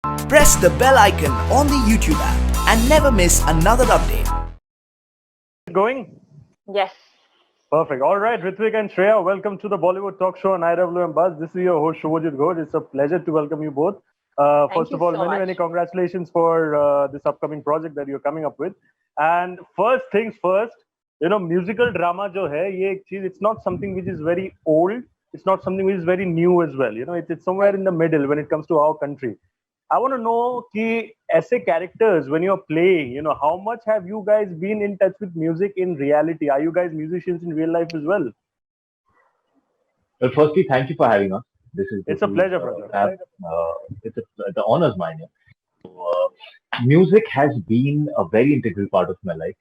Press the bell icon on the YouTube app and never miss another update. Going? Yes. Perfect. All right, Ritwik and Shreya, welcome to the Bollywood talk show on IWMBuzz. This is your host, Shubhajit Ghosh. It's a pleasure to welcome you both. Thank First you of all, so many, much. many congratulations for this upcoming project that you're coming up with. And first things first, musical drama jo hai, it's not something which is very old. It's not something which is very new as well. It's somewhere in the middle when it comes to our country. I want to know ki aise characters when you're playing, how much have you guys been in touch with music in reality? Are you guys musicians in real life as well? Well, firstly, thank you for having us. This It's a is pleasure, brother. the honor's mine. Music has been a very integral part of my life.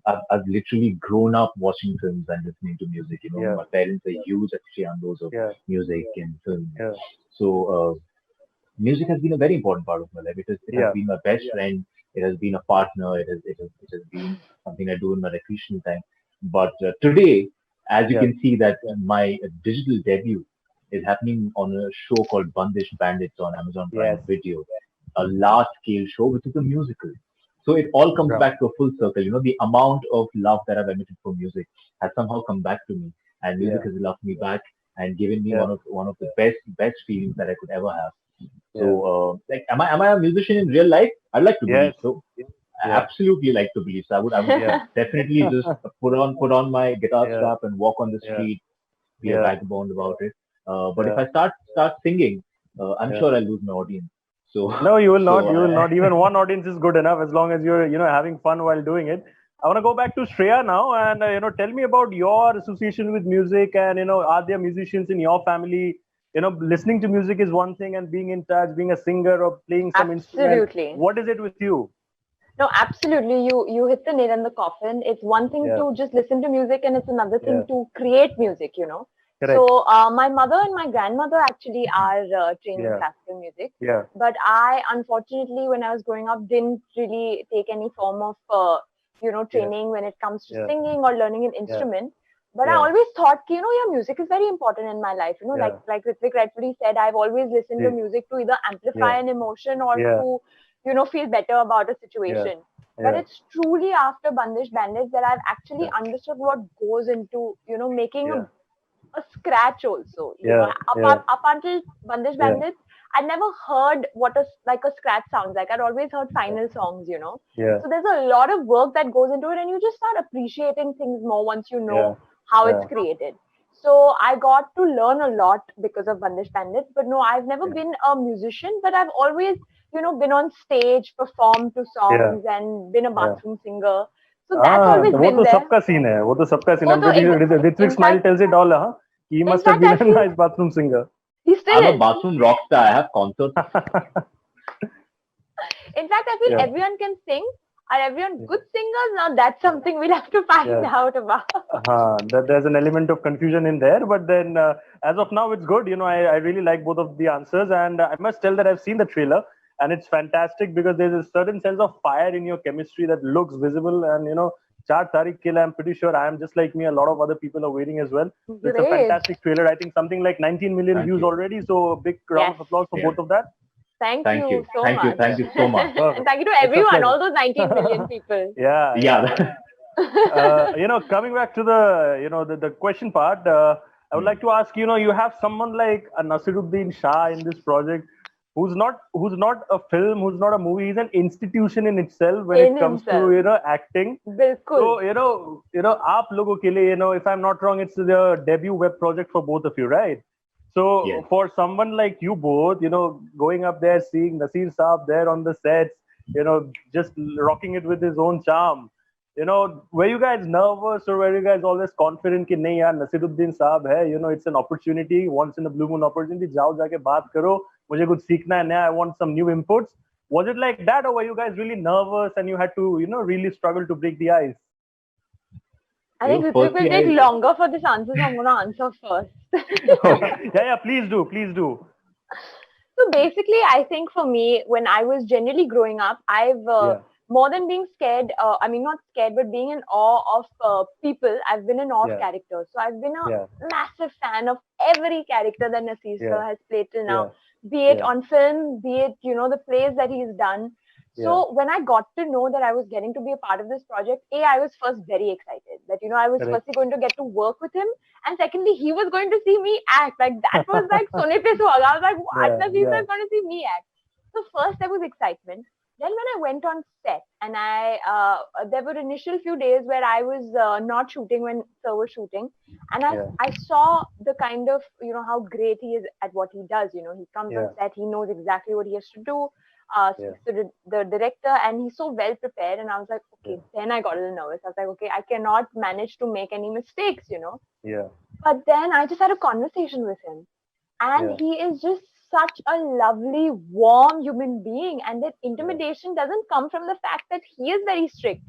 I've literally grown up watching films and listening to music. Yeah. My parents are huge aficionados of Yeah, music and film. yeah, So music has been a very important part of my life. It has yeah, been my best friend. It has been a partner. It has been something I do in my recreational time. But today, as you yeah. can see, that my digital debut is happening on a show called Bandish Bandits on Amazon Yes. Prime Video, a large scale show which is a musical. So it all comes Bravo. back to a full circle. The amount of love that I've emitted for music has somehow come back to me, and music Yeah, has loved me back and given me yeah, one of the best feelings that I could ever have. So, yeah. like, am I a musician in real life? I'd like to believe Yes, so. I yeah, absolutely like to believe so. I would yeah, definitely just put on my guitar yeah, strap and walk on the yeah, street, be a yeah, vagabond about it. But if yeah, I start singing, I'm yeah. sure I'll lose my audience. So, No, you will not. so You will not. Even one audience is good enough as long as you're, having fun while doing it. I want to go back to Shreya now and, tell me about your association with music and, are there musicians in your family? Listening to music is one thing and being in touch, being a singer or playing some instrument. Absolutely. What is it with you? No, absolutely. You hit the nail on the coffin. It's one thing Yeah, to just listen to music, and it's another yeah, thing to create music. correct. So my mother and my grandmother actually are trained in Yeah, classical music, yeah, but I unfortunately, when I was growing up, didn't really take any form of yeah, training when it comes to yeah, singing or learning an yeah, instrument. But I yeah, always thought, yeah, music is very important in my life. Like yeah. like Ritvik rightfully said, I've always listened to See, music to either amplify yeah, an emotion or yeah, to feel better about a yeah, situation. But yeah, it's truly after Bandish Bandits that I've actually yeah, understood what goes into making yeah, a scratch also. yeah, yeah, Up until Bandish yeah, Bandits, I never heard what like a scratch sounds like. I'd always heard final songs. yeah, So there's a lot of work that goes into it, and you just start appreciating things more once you yeah, know how it's yeah, created. So I got to learn a lot because of Bandish Bandits. But no, I've never yeah, been a musician, but I've always been on stage, performed to yeah, songs, and been a yeah. bathroom singer. So that's हाँ always वो been तो there. सबका scene है वो तो सबका scene वो I'm तो pretty sure Ritwik in smile fact, tells it all huh he in must have fact, been I a feel nice bathroom singer. he still I'm a is. bathroom rock star. I have concerts. In fact, I feel Yeah, everyone can sing. Are everyone good singers? Now that's something we'll have to find yeah. out about. That there's an element of confusion in there, but then as of now, it's good. I really like both of the answers, and I must tell that I've seen the trailer, and it's fantastic because there's a certain sense of fire in your chemistry that looks visible, and 4 Tariq Kill. I'm pretty sure I am just like me. A lot of other people are waiting as well. So it's a Great. fantastic trailer. I think something like 19 million Thank views you. already. So big round Yes. of applause for Yeah. both of that. Thank Thank you you. so Thank you. much. Thank you so much. And Perfect. thank you to It's a everyone, pleasure. all those 19 million people. Yeah, yeah, yeah. Yeah. Coming back to the question part, I would Hmm. like to ask, you have someone like a Nasiruddin Shah in this project, who's not a film, who's not a movie, he's an institution in itself when it In comes to himself. acting. Bilkul. So आप लोगों के लिए, if I'm not wrong, it's the debut web project for both of you, right? Yes. So for someone like you both, going up there, seeing Nasir Saab there on the sets, just rocking it with his own charm. Were you guys nervous or were you guys always confident कि नहीं यार नसीरुद्दीन साहब है, it's an opportunity, once in a blue moon opportunity, जाओ जाके बात करो, मुझे कुछ सीखना है नया, I want some new inputs. Was it like that or were you guys really nervous and you had to, really struggle to break the ice? I think Ritvik will Firstly, take I longer for this answer, so I'm going to answer first. Yeah, please do, please do. So basically, I think for me, when I was generally growing up, I've Yeah, more than being scared, I mean, not scared, but being in awe of people, I've been in awe of yeah, characters. So I've been yeah, a massive fan of every character that Nasir yeah, sir has played till yeah, now. be it Yeah. on film, be it, the plays that he's done. So when I got to know that I was getting to be a part of this project, I was first very excited that, I was Correct. firstly going to get to work with him. And secondly, he was going to see me act. Like that was like Sone Pe Suhaga. I was like, what? Yeah. Nafisa Yeah. is going to see me act. So first there was excitement. Then when I went on set and there were initial few days where I was not shooting when sir was shooting. And Yeah. I saw the kind of, how great he is at what he does. He comes on Yeah. set, he knows exactly what he has to do, Yeah. speaks to the director, and he's so well prepared. And I was like, okay, then I got a little nervous. I was like, okay, I cannot Yeah. manage to make any mistakes. Yeah. But then I just had a conversation with him, and Yeah. he is just such a lovely, warm human being. And that intimidation doesn't come from the fact that he is very strict.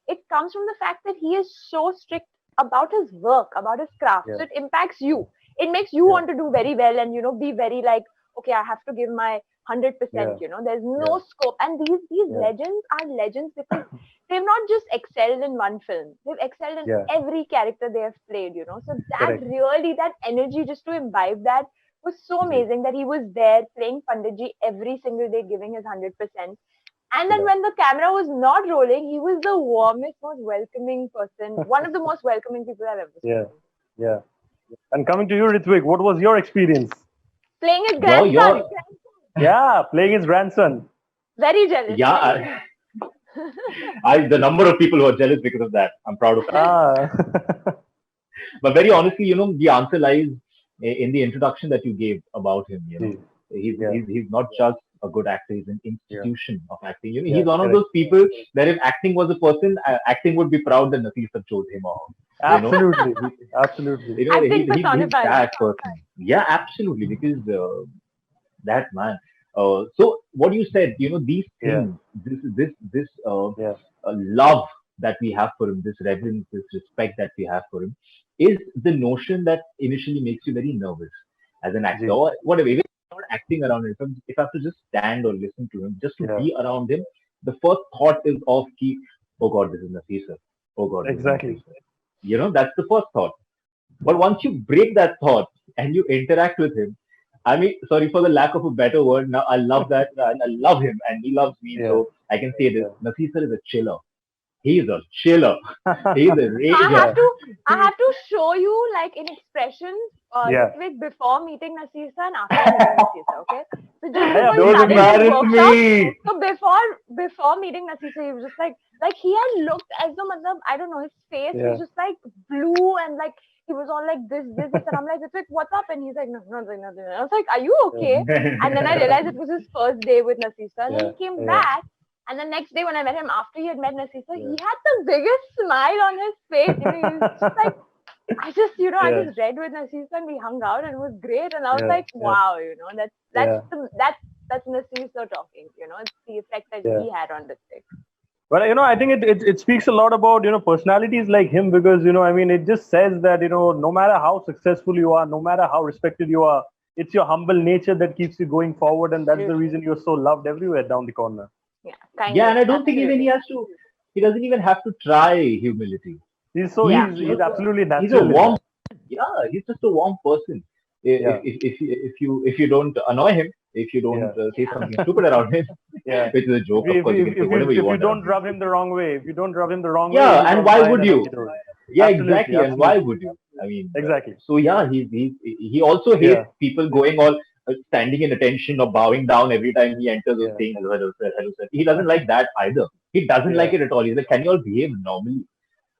It comes from the fact that he is so strict about his work, about his craft. Yeah. So it impacts you. It makes you Yeah. want to do very well and, be very like, okay, I have to give my 100%, Yeah. there's no Yeah. scope. And these Yeah. legends are legends because they've not just excelled in one film, they've excelled in Yeah. every character they have played. So that Correct. really, that energy just to imbibe that was so Ji. amazing that he was there playing Panditji every single day, giving his 100%. And then Yeah. when the camera was not rolling, he was the warmest, most welcoming person, one of the most welcoming people I've ever Yeah. spoken to. Yeah. And coming to you, Ritwik, what was your experience? Playing his Your grandson, Yeah, playing his grandson. very jealous. yeah, Very jealous. the number of people who are jealous because of that, I'm proud of that. Ah. But very honestly, the answer lies in the introduction that you gave about him. Ji. He's Yeah. he's not just a good actor; he's an Yeah. institution of acting. Yeah. He's one of Correct. those people that if acting was a person, acting would be proud that Nafisa chose him off. Absolutely. Absolutely. Acting He's personified. that person. Yeah, absolutely. Because that man. So what you said, these Yeah. things, this Yeah. love that we have for him, this reverence, this respect that we have for him, is the notion that initially makes you very nervous as an actor Ji. or whatever. Even if I'm not acting around him, if I have to just stand or listen to him, just to Yeah. be around him, the first thought is of ki, oh God, this is Nafisa. Oh God, this Exactly. is Nafisa. That's the first thought. But once you break that thought and you interact with him, I mean, sorry for the lack of a better word. Now I love that, and I love him, and he loves me. Yeah. So I can say this: Yeah. Nafisa is a chiller. He is a chiller. He is a So rager. I have to show you like in expressions, Yeah. Ritwik before meeting Nasisa and after meeting Nasisa. Okay, so just Yeah, before he Don't started his embarrass workshop, me. so before meeting Nasisa, he was just like he had looked as though, matlab, I don't know, his face Yeah. was just like blue and like he was all like this, and I'm like, Ritwik, what's up? And he's like, no, nothing, nothing. I was like, are you okay? And then I realized it was his first day with Nasisa, and then Yeah. he came Yeah. back. And the next day when I met him, after he had met Nasisa, Yeah. he had the biggest smile on his face. He was just like, I just Yeah. read with Nasisa and we hung out and it was great. And I was Yeah. like, Yeah. wow, Yeah. that's Nasisa talking. It's the effect that Yeah. he had on the stick. But I think it speaks a lot about personalities like him because I mean it just says that no matter how successful you are, no matter how respected you are, it's your humble nature that keeps you going forward, and that's the Absolutely. reason you're so loved everywhere down the corner. Yeah, kindness. Yeah, and I don't think even absolutely. he doesn't even have to try humility. He's so Yeah. he's absolutely He's a natural. in warm, that. yeah, he's just a warm person. Yeah. If you don't annoy him, if you don't Yeah. say something stupid around him, Yeah. which is a joke, If of course, you can say whatever you you want. don't rub him the wrong way, if you don't rub him the wrong way, Yeah, he's and all why fine would and you? happy to roll. Yeah, Absolutely, exactly. And why absolutely. would you? I mean, Exactly. so yeah, he also hates Yeah. people going all standing in attention or bowing down every time he enters or Yeah. saying hello, hello, sir, hello, sir. He doesn't like that either. He doesn't Yeah. like it at all. He's like, can you all behave normally?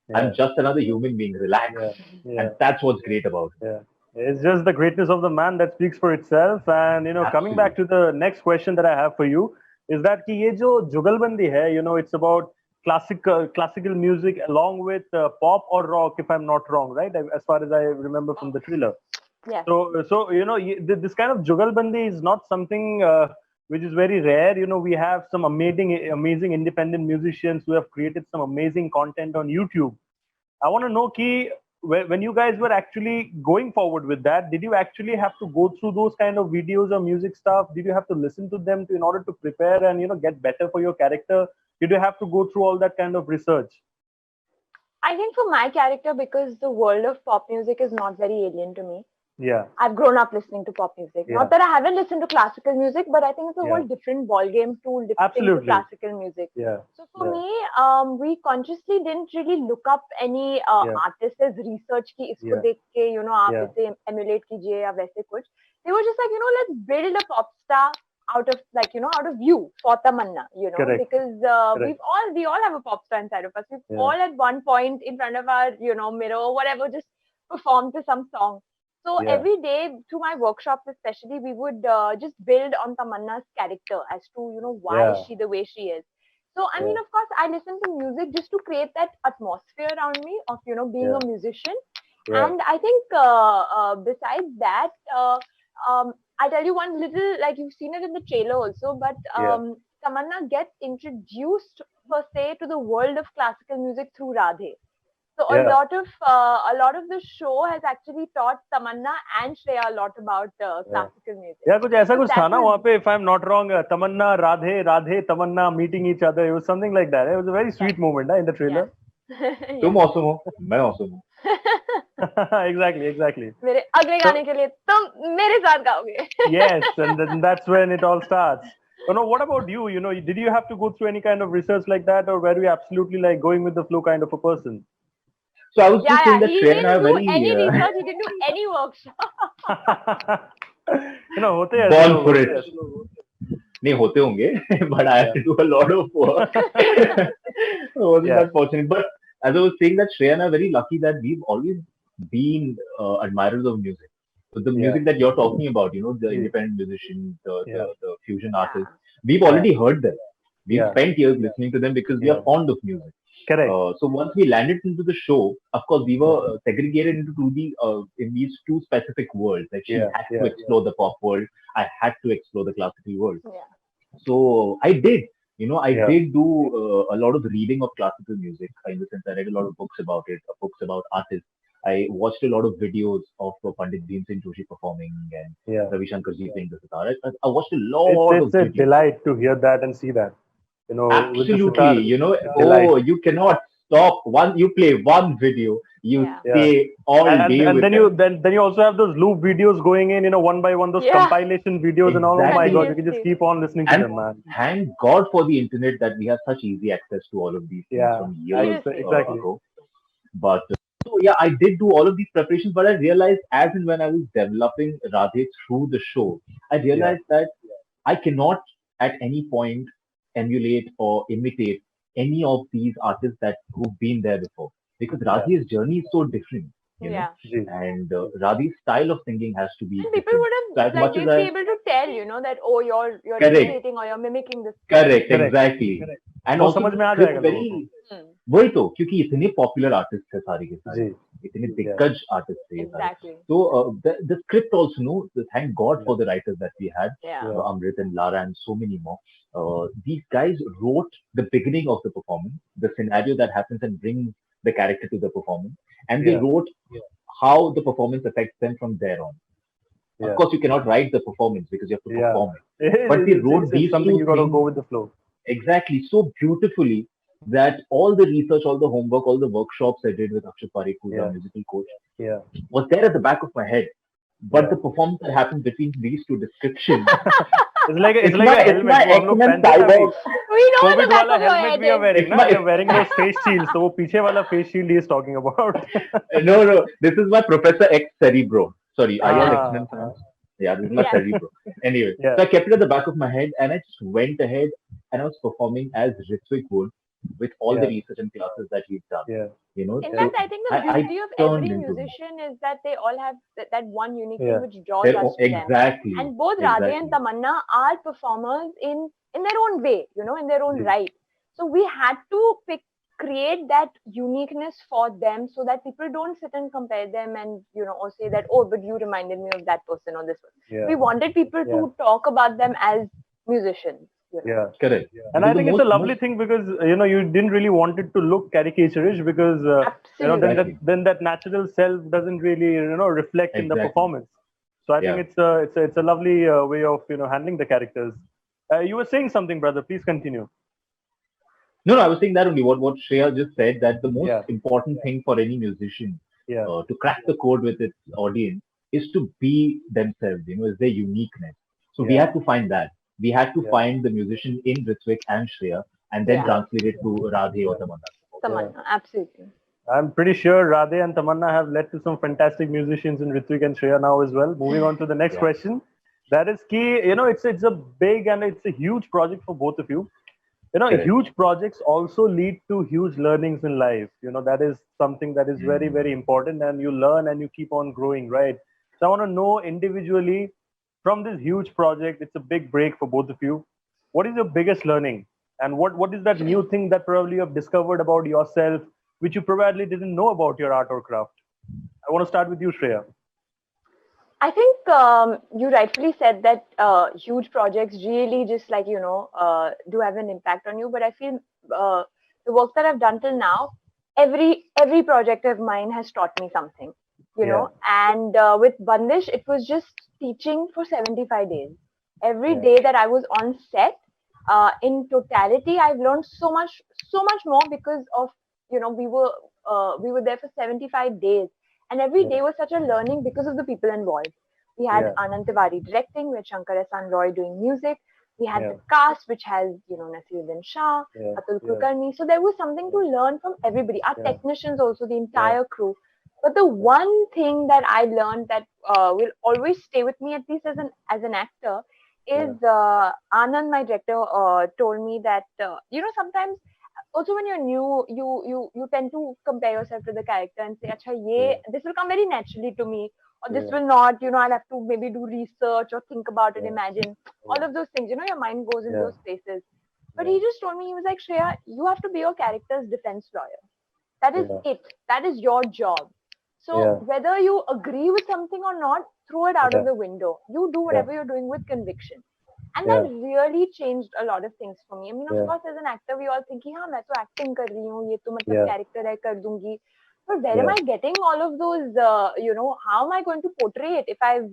Yeah. I'm just another human being. Relax. Yeah. Yeah. And that's what's great about it. Yeah. It's just the greatness of the man that speaks for itself. And coming back to the next question that I have for you is that कि ये जो जुगलबंदी है, it's about classical music along with pop or rock, if I'm not wrong, right? As far as I remember from the trailer. Yeah. So this kind of jugalbandi is not something which is very rare. We have some amazing independent musicians who have created some amazing content on YouTube. I want to know, Ki, when you guys were actually going forward with that, did you actually have to go through those kind of videos or music stuff? Did you have to listen to them in order to prepare and get better for your character? Did you have to go through all that kind of research? I think for my character, because the world of pop music is not very alien to me, Yeah. I've grown up listening to pop music. Yeah. Not that I haven't listened to classical music, but I think it's a Yeah. whole different ball game to lip sync to Absolutely. classical music. Yeah. So for Yeah. me, we consciously didn't really look up any Yeah. artists as research ki isko Yeah. dekh ke, आप Yeah. इसे emulate कीजिए या वैसे कुछ. They were just like, let's build a pop star out of out of you for Tamanna, Correct. because Correct. we all have a pop star inside of us. We've Yeah. all at one point in front of our, mirror or whatever, just performed to some song. So Yeah. every day through my workshops, especially, we would just build on Tamanna's character as to, why Yeah. is she the way she is. So, I mean, Yeah. of course, I listen to music just to create that atmosphere around me of, being Yeah. a musician. Yeah. And I think besides that, I'll tell you one little, like you've seen it in the trailer also, but Yeah. Tamanna gets introduced per se to the world of classical music through Radhe. So Yeah. a lot of the show has actually taught Tamanna and Shreya a lot about Yeah. classical music. Yeah, कुछ ऐसा So कुछ था that ना वहाँ was पे, if I'm not wrong, Tamanna, Radhe, Radhe, Tamanna meeting each other. It was something like that. It was a very sweet moment in the trailer. तुम yeah. awesome हो, मैं awesome हूँ. Exactly, exactly. मेरे अगले So, गाने के लिए तुम मेरे साथ गाओगे. yes, and then that's when it all starts. What about you? Did you have to go through any kind of research like that, or were you absolutely like going with the flow kind of a person? So I was Yeah, just saying that he Shreya and I didn't are do very any research. He didn't do any workshop. होते हैं ऐसे born लोग, for होते it. हैं ऐसे लोग. नहीं होते होंगे, but I have Yeah, to do a lot of work. I wasn't yeah, that fortunate. But as I was saying, that Shreya and I are very lucky that we've always been admirers of music. So the yeah, music that you're talking about, the ji, independent musicians, yeah, the fusion Yeah. artists, we've yeah, already heard them. We've yeah, spent years listening to them because we are yeah. fond of music. Correct. So once we landed into the show, of course, we were Yeah, segregated into in these two specific worlds. Like she yeah, had to yeah, explore the pop world, I had to explore the classical world. Yeah. So I did, I yeah, did do a lot of reading of classical music. In the sense, I read a lot of books about it, books about artists. I watched a lot of videos of Pandit Bhimsen Joshi performing and yeah. Ravi Shankar ji playing the sitar. I watched a It's lot of it's a videos. delight to hear that and see that. With the Absolutely, sitar, delight. you cannot stop you play one video, you Yeah. Yeah. stay all And day and with then them. you also have those loop videos going in, one by one, those Yeah. compilation videos and all. Oh my God, you can just Continuously. keep on listening to And them, man. thank God for the internet that we have such easy access to all of these things Yeah, from years Seriously. exactly. ago. But so yeah, I did do all of these preparations, but I realized as and when I was developing Radhe through the show, I Yeah, realized that I cannot at any point emulate or imitate any of these artists that who've been there before because yeah, Radhe's journey is so different, Yeah. Ji. and Radhe's style of singing has to be And people different. would So have as like much as they'd be I able to tell, that you're correct, imitating or you're mimicking this correct, person. Correct. exactly, and वो also समझ the में आ script जाएगा लोगों को. very Hmm. वही तो क्योंकि इतने पॉपुलर आर्टिस्ट थे सारे के सारे जी. इतने Yeah, दिग्गज आर्टिस्ट थे ये सारे Exactly. so the script also thank God yeah, for the writers that we had Yeah. yeah, Amrit and Lara and so many more these guys wrote the beginning of the performance the scenario that happens and brings the character to the performance and they yeah, wrote how the performance affects them from there on of yeah, course you cannot write the performance because you have to yeah. perform it but they wrote It's these something two you got to things go with the flow. exactly so beautifully that all the research, all the homework, all the workshops I did with Akshay Parikh, who's our Yeah, musical coach, yeah, was there at the back of my head. But yeah. the performance that happened between these two descriptions, It's like a it's my helmet. वो हम लोग X-Men पहनते हैं ना अभी. cyborg. We know what the Covid back वाला of your helmet head we are is. wearing It's ना. my We are wearing those face shields. तो वो पीछे वाला face shield he is talking about. no, this is my Professor X Cerebro. Sorry, are you all X-Men Ah, fans? Yeah, this is my Yeah. Cerebro. Anyway, yeah, so I kept it at the back of my head and I just went ahead and I was performing as Ritwik would with all the yeah, research and classes that he'd done. yeah, In yeah, So fact, I think the I beauty of turned every into him. musician is that they all have that one unique thing yeah, which draws They're, us to them. exactly, And both Radhe and exactly. Tamanna are performers in their own way, in their own ji, right. So we had to create that uniqueness for them so that people don't sit and compare them and or say that, oh, but you reminded me of that person or this one. yeah, We wanted people yeah, to talk about them as musicians. yeah. Correct. And I Because the think it's a lovely most thing because you didn't really want it to look caricaturish because then Absolutely. that natural self doesn't really reflect in the exactly. performance. So I think Yeah. it's a lovely way of handling the characters. You were saying something, brother. Please continue. No, I was saying that only. What Shreya just said that the most Yeah, important thing for any musician yeah, to crack the code with its audience is to be themselves, is their uniqueness. So we Yeah. had to find that. We had to Yeah. find the musician in Ritwik and Shreya and then Yeah. Yeah. translate it to Radhe or Yeah. Tamanna. Yeah. Tamanna, absolutely. I'm pretty sure Radhe and Tamanna have led to some fantastic musicians in Ritwik and Shreya now as well. Moving on to the next Yeah, question. That is key. It's a big and it's a huge project for both of you. correct. Huge projects also lead to huge learnings in life. That is something that is very, Mm. very important, and you learn and you keep on growing, right? So I want to know individually from this huge project, it's a big break for both of you. What is your biggest learning? And what is that new thing that probably you have discovered about yourself, which you probably didn't know about your art or craft? I want to start with you, Shreya. I think you rightfully said that huge projects really just like do have an impact on you. But I feel the work that I've done till now, every project of mine has taught me something, Yeah, And with Bandish, it was just teaching for 75 days. Every yeah, day that I was on set, in totality, I've learned so much more because of we were there for 75 days, and every yeah, day was such a learning because of the people involved. We had yeah, Anand Tiwari directing, with Shankar Ehsaan Roy doing music. We had yeah, the cast, which has Nasiruddin Shah, yeah, Atul yeah, Kulkarni. So there was something to yeah, learn from everybody, our yeah, technicians also, the yeah, entire crew. But the yeah, one thing that I learned that will always stay with me, at least as an actor, is yeah, Anand, my director, told me that sometimes also when you're new, you tend to compare yourself to the character and say, "Acha, yeah, this will come very naturally to me, or this yeah, will not. I'll have to maybe do research or think about it, yeah, imagine yeah, all of those things. Your mind goes in yeah, those places." But yeah, he just told me, he was like, "Shreya, you have to be your character's defense lawyer. That is yeah, it. That is your job. So yeah, whether you agree with something or not, throw it out of yeah, the window. You do yeah, whatever you're doing with conviction." And that yeah, really changed a lot of things for me. I mean, of yeah, course, as an actor, we all think, हाँ मैं तो acting कर रही हूँ, ये तो मतलब yeah, character है कर दूंगी. But where am yeah, I getting all of those? How am I going to portray it? If I've,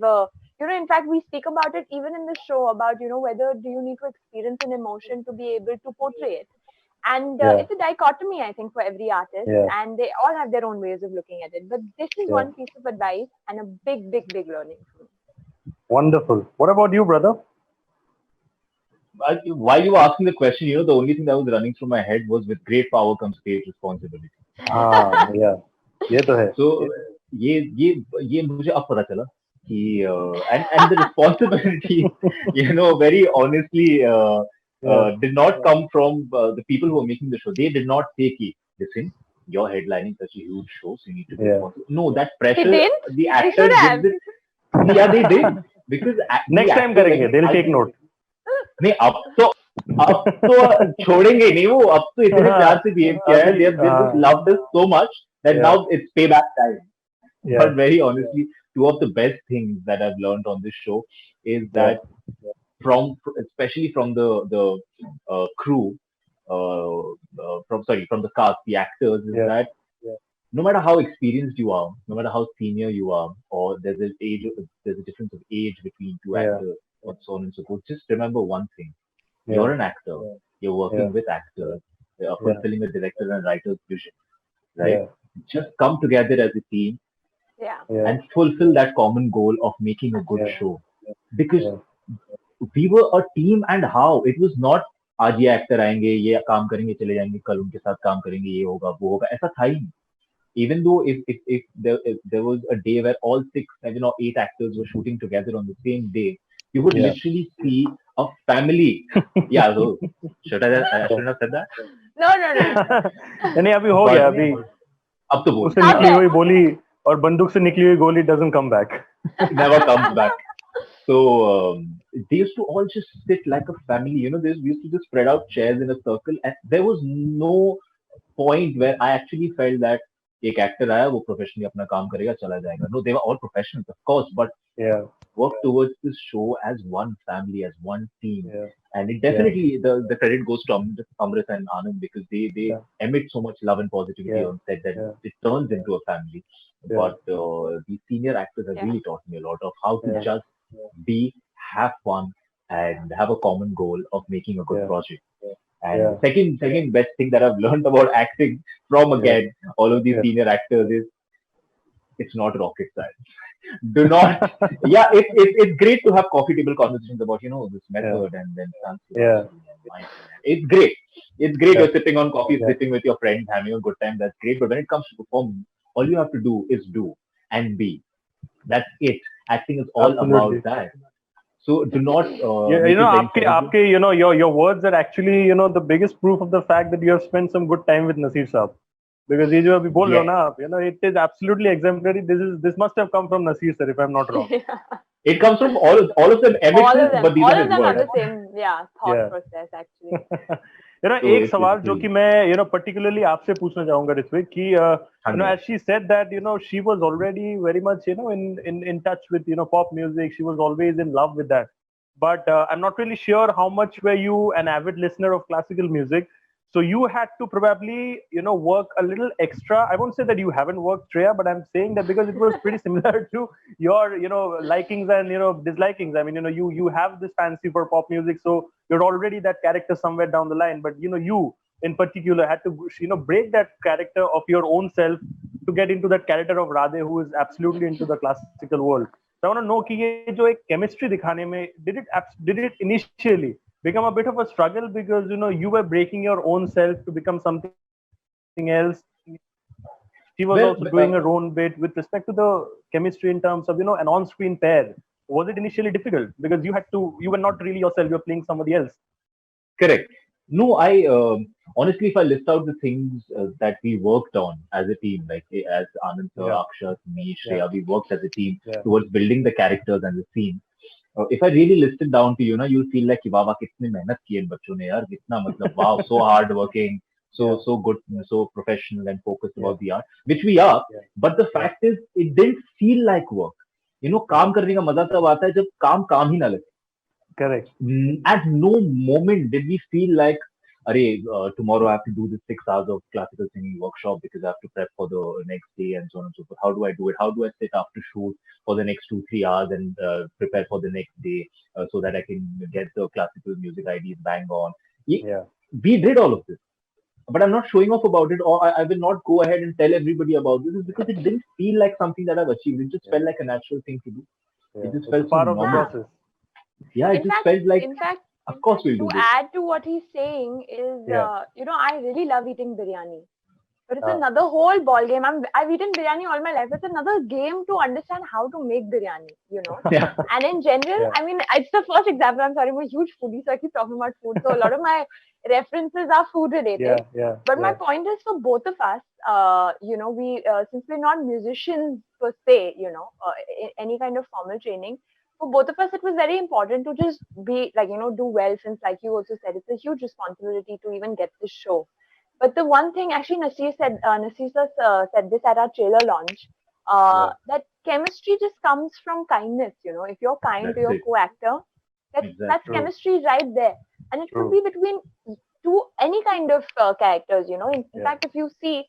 in fact, we speak about it even in the show about, whether do you need to experience an emotion to be able to portray it. And yeah, it's a dichotomy, I think, for every artist, yeah, and they all have their own ways of looking at it. But this is yeah. one piece of advice and a big, big, big learning for me. Wonderful. What about you, brother? While you were asking the question, the only thing that was running through my head was with great power comes great responsibility. हाँ, yeah, ये तो है. So ये ये ये मुझे अब पता चला कि and the responsibility, very honestly, Yeah, did not come from the people who were making the show. They did not say, "Ki, listen, you're headlining such a huge show, so you need to be yeah. responsible." No, that They pressure didn't. the They should actors have. did. Yeah, they did because the Next time actor, करेंगे. They'll take note. नहीं अब तो छोड़ेंगे नहीं वो अब तो इतने प्यार से बिहेव किया है अभी they just loved us so much that now yeah, it's payback time. yeah, But very honestly, two of the best things that I've learned on this show is yeah, that from especially from the crew, from the cast, the actors, is yeah, that yeah, no matter how experienced you are, no matter how senior you are, or there's a difference of age between two yeah, actors, or so on and so forth. Just remember one thing: yeah, you're an actor, you're yeah, working with actors, you're yeah, fulfilling a director and writer's vision, right? yeah, Just come together as a team Yeah. yeah, and fulfill that common goal of making a good yeah, show. Because yeah, we were a team, and how it was not आज ये actor आएंगे ये काम करेंगे चले जाएंगे कल उनके साथ काम करेंगे ये होगा वो होगा ऐसा था ही नहीं. Even though if there was a day where all 6, 7 or 8 actors were shooting together on the same day, you would yeah. literally see a family. Yeah, so I shouldn't have said that. No, no, no. नहीं अभी हो But गया अभी अब तो बोल उससे Stop निकली it. हुई बोली और बंदूक से निकली हुई गोली doesn't come back. never comes back. So they used to all just sit like a family. We used to just spread out chairs in a circle, and there was no point where I actually felt that एक actor आया वो professionally अपना काम करेगा चला जाएगा. No, they were all professionals, of course, but Yeah, work towards this show as one family, as one team. yeah, And it yeah, definitely the credit goes to Amrit and Anand because they yeah, emit so much love and positivity yeah, on set that yeah, it turns yeah, into a family. yeah, But the senior actors have Yeah. really taught me a lot of how to yeah, just be, have fun, and have a common goal of making a good yeah, project. And yeah, the second best thing that I've learned about acting from yeah, again all of these yeah. senior actors is it's not rocket science. Do not. Yeah, it's great to have coffee table conversations about this method and then Yeah. transparency and mindfulness. It's great. It's great. Yeah. You're sipping on coffee, Yeah. sitting with your friends, having a good time. That's great. But when it comes to performing, all you have to do is do and be. That's it. Acting is all about Absolutely. that. So do not Yeah, make it very आपके your words are actually the biggest proof of the fact that you have spent some good time with Nasir Saab. Because ये जो अभी बोल रहे हो yes. ना आप, it is absolutely exemplary. This must have come from Nasir sir, if I'm not wrong. It comes from all of them emissions, but these all are of his them have words. the same thought Yeah. process actually. एक It's सवाल जो really कि मैं particularly आपसे पूछना चाहूंगा ऋत्विक कि hundred. as she said that she was already very much in touch with pop music. She was always in love with that. But I'm not really sure how much were you an avid listener of classical music. So you had to probably work a little extra. I won't say that you haven't worked, Shreya, but I'm saying that because it was pretty similar to your likings and dislikings. I mean you have this fancy for pop music, so you're already that character somewhere down the line. But you in particular had to break that character of your own self to get into that character of Radhe, who is absolutely into the classical world. So I want to know कि ये जो एक chemistry दिखाने में did it initially become a bit of a struggle because you were breaking your own self to become something else. She was Well, also doing her own bit with respect to the chemistry in terms of an on-screen pair. Was it initially difficult because you were not really yourself, you're playing somebody else? correct. No, I honestly, if I list out the things that we worked on as a team, like as Anand sir, Yeah. Akshat, me, Yeah. Shreya, we worked as a team Yeah. towards building the characters and the scene. If I really list it down to you'll feel like कि वाह कितने मेहनत किए इन बच्चों ने यार कितना मतलब wow so hard working Yeah. so good so professional and focused Yeah. about the art which we are Yeah. but the Yeah. fact is it didn't feel like work काम करने का मजा तब आता है जब काम काम ही ना लगे. Correct. At no moment did we feel like, Arey, tomorrow I have to do this 6 hours of classical singing workshop because I have to prep for the next day and so on and so forth. How do I do it? How do I sit after shoot for the next 2-3 hours and prepare for the next day so that I can get the classical music IDs bang on? Yeah. We did all of this. But I'm not showing off about it, or I will not go ahead and tell everybody about this, because it didn't feel like something that I've achieved. It just felt like a natural thing to do. Yeah. It just It's a felt so part of the normal. Yeah. process. Yeah, it In just fact, felt like, in fact, of course we'll to do this. add to what he's saying is, Yeah. I really love eating biryani. But it's Ah. another whole ball game. I've eaten biryani all my life. It's another game to understand how to make biryani. Yeah. And in general, Yeah. I mean, it's the first example. I'm sorry, I'm a huge foodie, so I keep talking about food. So a lot of my references are food related. Yeah. Yeah. But my Yeah. point is for both of us, we since we're not musicians per se, any kind of formal training. For both of us, it was very important to just be like, do well, since like you also said, it's a huge responsibility to even get this show. But the one thing, actually, Nasir sir, said this at our trailer launch, Yeah. that chemistry just comes from kindness. If you're kind That's to your it. co-actor, that's Exactly. True. chemistry right there, and it could True. be between two any kind of characters. In Yeah. fact, if you see,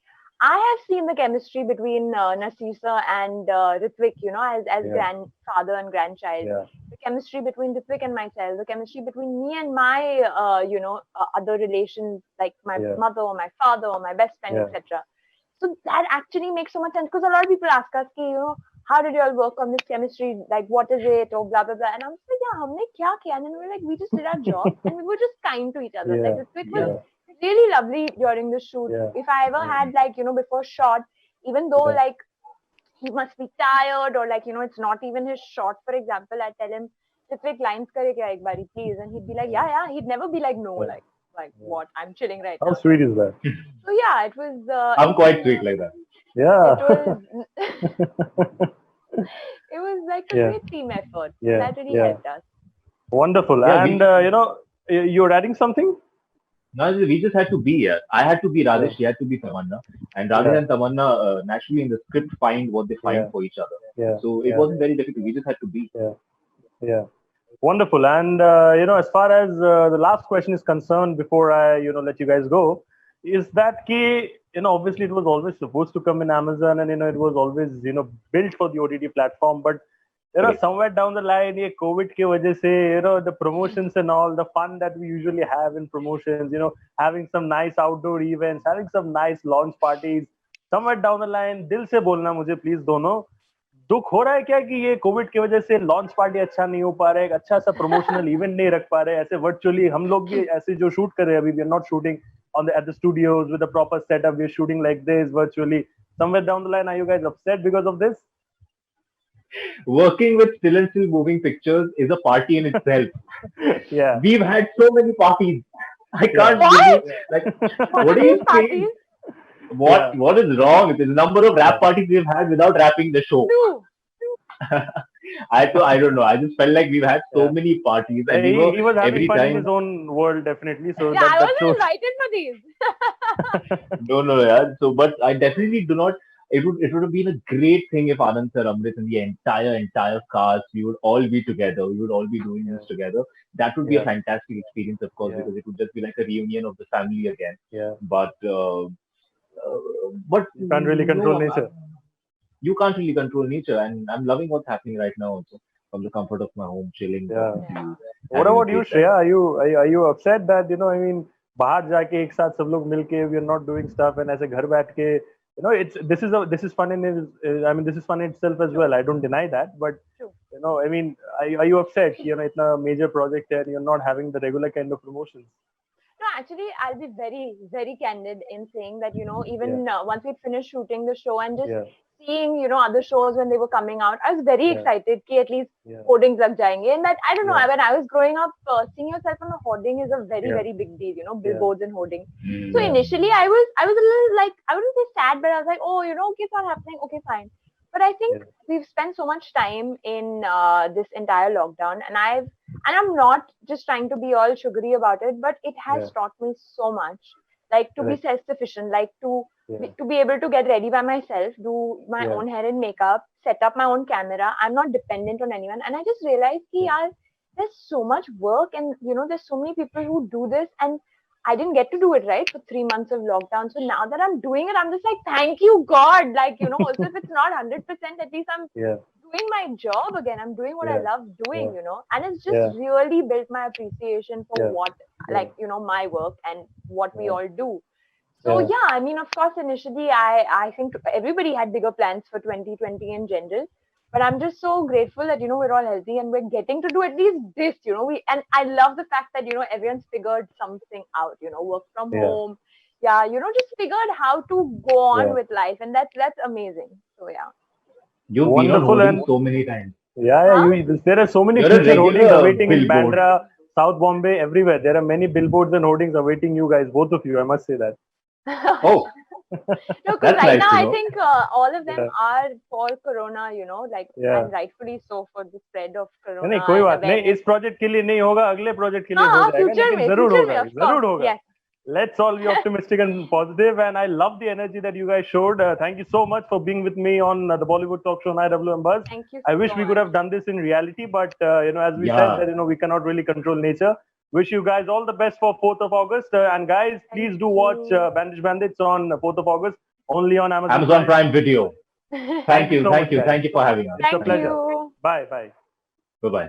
I have seen the chemistry between Nasir sir and Ritwik. As Yeah. grandfather and grandchild. Yeah. The chemistry between Ritwik and myself, the chemistry between me and my, other relations like my Yeah. mother or my father or my best friend, Yeah. etc. So that actually makes so much sense because a lot of people ask us, how did you all work on this chemistry? Like, what is it? Or blah, blah, blah. And I'm like, yeah, humne kya kiya? And we're like, we just did our job and we were just kind to each other. Like, Yeah. Ritwik Yeah. was really lovely during the shoot. Yeah. If I ever had, like, before shot, even though, Yeah. like, he must be tired or like it's not even his shot, for example, I tell him Ritwik, lines kare kya ek bari please, and he'd be like yeah, he'd never be like no, Yeah. like what, I'm chilling right How now. sweet is that? So yeah, it was I'm quite sweet like that. Yeah. it was like a Yeah. great team effort. Yeah. That really Yeah. helped us. Wonderful. Yeah, And you're adding something? No, we just had to be here. I had to be Radhe, Yeah. she had to be Tamanna. And Radhe Yeah. and Tamanna naturally in the script find what they find Yeah. for each other. Yeah. So it Yeah. wasn't very difficult. We just had to be. Yeah. Yeah. Wonderful. And as far as the last question is concerned, before I let you guys go, is that key? Obviously it was always supposed to come in Amazon, and it was always built for the OTT platform. But Correct. somewhere down the line, ये COVID के वजह से, the promotions and all, the fun that we usually have in promotions, having some nice outdoor events, having some nice launch parties, somewhere down the line, दिल से बोलना मुझे please दोनों दुख हो रहा है क्या कि ये कोविड की वजह से लॉन्च पार्टी अच्छा नहीं हो पा रहा है, एक अच्छा सा प्रमोशनल इवेंट नहीं रख पा रहे, ऐसे वर्चुअली हम लोग भी ऐसे जो शूट कर रहे हैं अभी, we are not shooting on the at the studios with a proper setup, we're shooting like this virtually. Somewhere down the line, are you guys upset because of this? Working with still and still moving pictures is a party in itself. Yeah. We've had so many parties. I can't What? believe, like, What what are are you these saying? parties? What is wrong? There's a number of rap parties we've had without rapping the show. Two. I don't know. I just felt like we've had so Yeah. many parties, and He was having every fun in time. his own world, definitely. So Yeah, I that wasn't shows. invited for these. No, yeah. So, but I definitely do not. It would have been a great thing if Anand Sir, Amrit, and the entire cast, we would all be together. We would all be doing this together. That would be a Yeah. fantastic experience, of course, Yeah. because it would just be like a reunion of the family again. Yeah. But You can't really control nature. You can't really control nature, and I'm loving what's happening right now also from the comfort of my home, chilling. Yeah. talking to you, What having a about you, great time. Shreya? Are you upset that I mean, बाहर जाके एक साथ सब लोग मिलके we are not doing stuff and ऐसे घर बैठ के this is fun I mean this is fun in itself as well. I don't deny that, but True. I mean, are you upset? इतना major project and you're not having the regular kind of promotions. No, actually, I'll be very, very candid in saying that, even once we finished shooting the show and just Yeah. seeing, other shows when they were coming out, I was very excited that at least Yeah. hoardings lag jayenge. And that, I don't know, Yeah. when I was growing up, seeing yourself on a hoarding is a very, Yeah. very big deal, billboards and hoarding. Mm. So initially, I was a little like, I wouldn't say sad, but I was like, oh, okay, it's not happening. Okay, fine. But I think we've spent so much time in this entire lockdown, and I'm not just trying to be all sugary about it, but it has taught me so much, like to be self-sufficient, like to be able to get ready by myself, do my own hair and makeup, set up my own camera. I'm not dependent on anyone, and I just realized, there's so much work, and there's so many people who do this, and I didn't get to do it right for 3 months of lockdown. So now that I'm doing it, I'm just like, thank you, God. Like, also if it's not 100%, at least I'm doing my job again. I'm doing what I love doing, and it's just really built my appreciation for what, like, my work and what we all do. So I mean, of course, initially I think everybody had bigger plans for 2020 in general. But I'm just so grateful that, we're all healthy and we're getting to do at least this, and I love the fact that, everyone's figured something out, work from home. Yeah, just figured how to go on with life. And that's amazing. So You've been on Wonderful holding and so many times. there are so many You're a future holdings regular awaiting in billboard. Bandra, South Bombay, everywhere. There are many billboards and hoardings awaiting you guys, both of you. I must say that. Oh, No, because that's right nice now to I know. think all of them are for Corona, like, and rightfully so for the spread of Corona. नहीं कोई and बात नहीं, awareness. इस project के लिए नहीं होगा, अगले प्रोजेक्ट के लिए हो हाँ, जाएगा, future लेकिन में, जरूर future होगा, में, of जरूर course, होगा. yes. Let's all be optimistic and positive, and I love the energy that you guys showed. Thank you so much for being with me on the Bollywood Talk Show on IWMBuzz. Thank you I wish so we could much. have done this in reality, but as we Yeah. said that we cannot really control nature. Wish you guys all the best for 4th of August, and guys, please do watch you. Bandish Bandits on 4th of August only on Amazon Prime Video. Thank you, so much, guys. thank you for having us. It's a Thank pleasure. you. Bye. Bye bye.